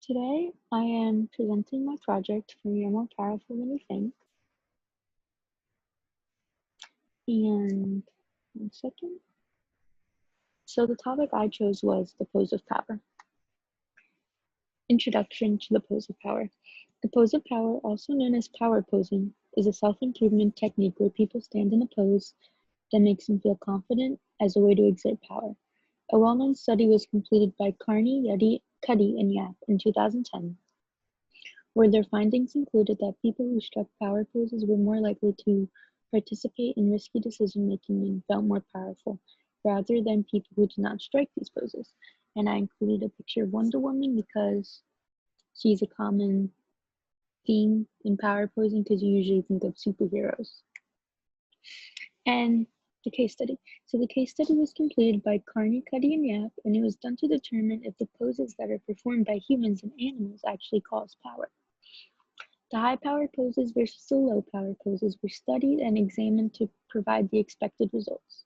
Today, I am presenting my project for You're More Powerful Than You Think. And one second. So the topic I chose was the pose of power. Introduction to the pose of power. The pose of power, also known as power posing, is a self-improvement technique where people stand in a pose that makes them feel confident as a way to exert power. A well-known study was completed by Carney, Cuddy, and Yap in 2010. Where their findings included that people who struck power poses were more likely to participate in risky decision-making and felt more powerful, rather than people who did not strike these poses. And I included a picture of Wonder Woman because she's a common theme in power posing because you usually think of superheroes. And the case study. So the case study was completed by Carney, Cuddy, and Yap, and it was done to determine if the poses that are performed by humans and animals actually cause power. The high power poses versus the low power poses were studied and examined to provide the expected results.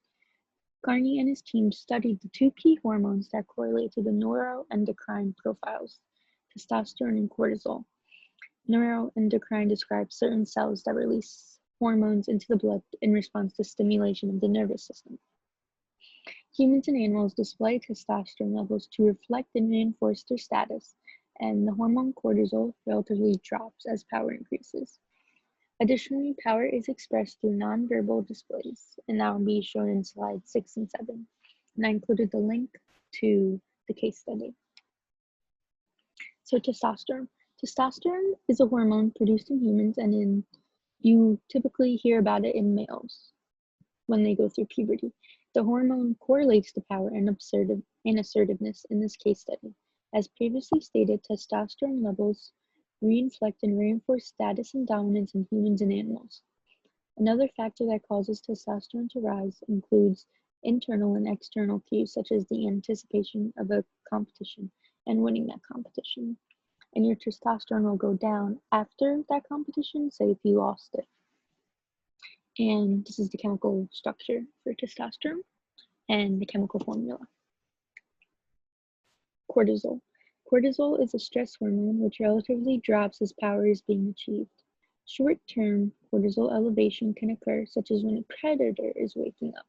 Carney and his team studied the two key hormones that correlate to the neuroendocrine profiles, testosterone and cortisol. Neuroendocrine describes certain cells that release hormones into the blood in response to stimulation of the nervous system. Humans and animals display testosterone levels to reflect and reinforce their status, and the hormone cortisol relatively drops as power increases. Additionally, power is expressed through nonverbal displays, and that will be shown in slides 6 and 7. And I included the link to the case study. So testosterone. Testosterone is a hormone produced in humans, and you typically hear about it in males when they go through puberty. The hormone correlates to power and assertiveness in this case study. As previously stated, testosterone levels reflect and reinforce status and dominance in humans and animals. Another factor that causes testosterone to rise includes internal and external cues, such as the anticipation of a competition and winning that competition. And your testosterone will go down after that competition, say if you lost it. And this is the chemical structure for testosterone and the chemical formula. Cortisol. Cortisol is a stress hormone which relatively drops as power is being achieved. Short-term cortisol elevation can occur, such as when a predator is waking up.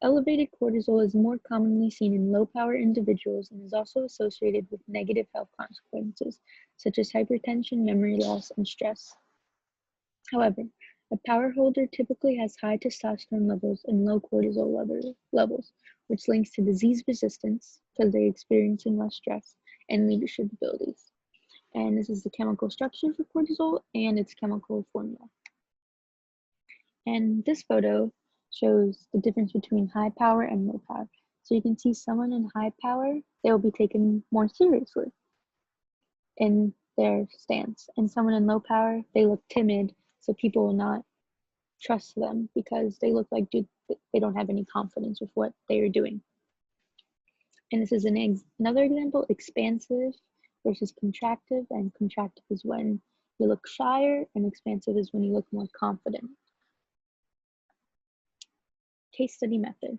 Elevated cortisol is more commonly seen in low-power individuals and is also associated with negative health consequences, such as hypertension, memory loss, and stress. However, a power holder typically has high testosterone levels and low cortisol levels, which links to disease resistance because they're experiencing less stress and leadership abilities. And this is the chemical structure for cortisol and its chemical formula. And this photo shows the difference between high power and low power. So you can see someone in high power, they will be taken more seriously in their stance. And someone in low power, they look timid, so people will not trust them because they look like they don't have any confidence with what they are doing. And this is another example, expansive versus contractive, and contractive is when you look shyer and expansive is when you look more confident. Case study method.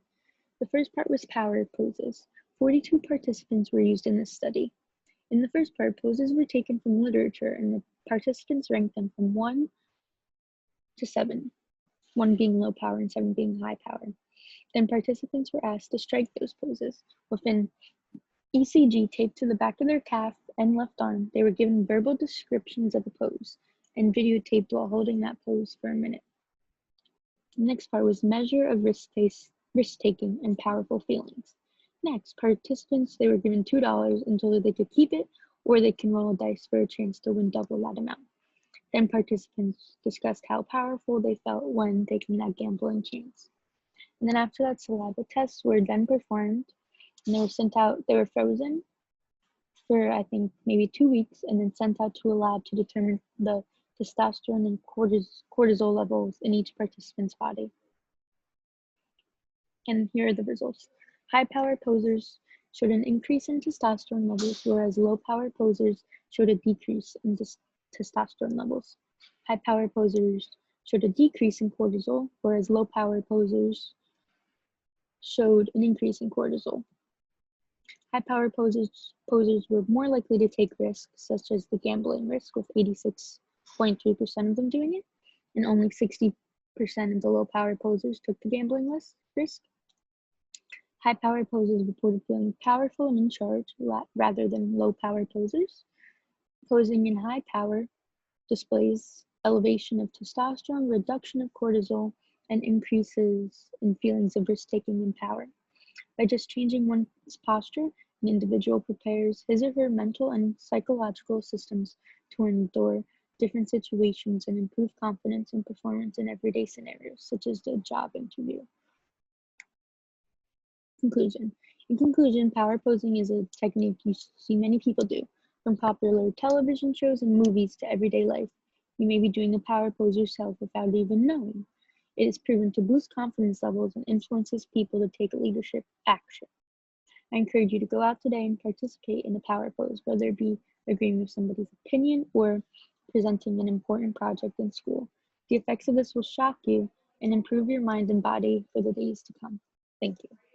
The first part was power poses. 42 participants were used in this study. In the first part, poses were taken from literature and the participants ranked them from 1 to 7, 1 being low power and 7 being high power. Then participants were asked to strike those poses. With an ECG taped to the back of their calf and left arm, they were given verbal descriptions of the pose and videotaped while holding that pose for a minute. The next part was measure of risk-taking and powerful feelings. Next, participants, they were given $2 and told that they could keep it or they can roll a dice for a chance to win double that amount. Then participants discussed how powerful they felt when taking that gambling chance. And then after that, saliva tests were then performed and they were sent out, they were frozen for I think maybe 2 weeks and then sent out to a lab to determine the testosterone and cortisol levels in each participant's body. And here are the results. High power posers showed an increase in testosterone levels, whereas low power posers showed a decrease in testosterone levels. High power posers showed a decrease in cortisol, whereas low power posers showed an increase in cortisol. High-power posers were more likely to take risks, such as the gambling risk, with 86.3% of them doing it, and only 60% of the low-power posers took the gambling risk. High-power posers reported feeling powerful and in charge rather than low-power posers. Posing in high power displays elevation of testosterone, reduction of cortisol, and increases in feelings of risk-taking and power. By just changing one's posture, an individual prepares his or her mental and psychological systems to endure different situations and improve confidence and performance in everyday scenarios, such as the job interview. Conclusion. In conclusion, power posing is a technique you see many people do, from popular television shows and movies to everyday life. You may be doing a power pose yourself without even knowing. It is proven to boost confidence levels and influences people to take leadership action. I encourage you to go out today and participate in a power pose, whether it be agreeing with somebody's opinion or presenting an important project in school. The effects of this will shock you and improve your mind and body for the days to come. Thank you.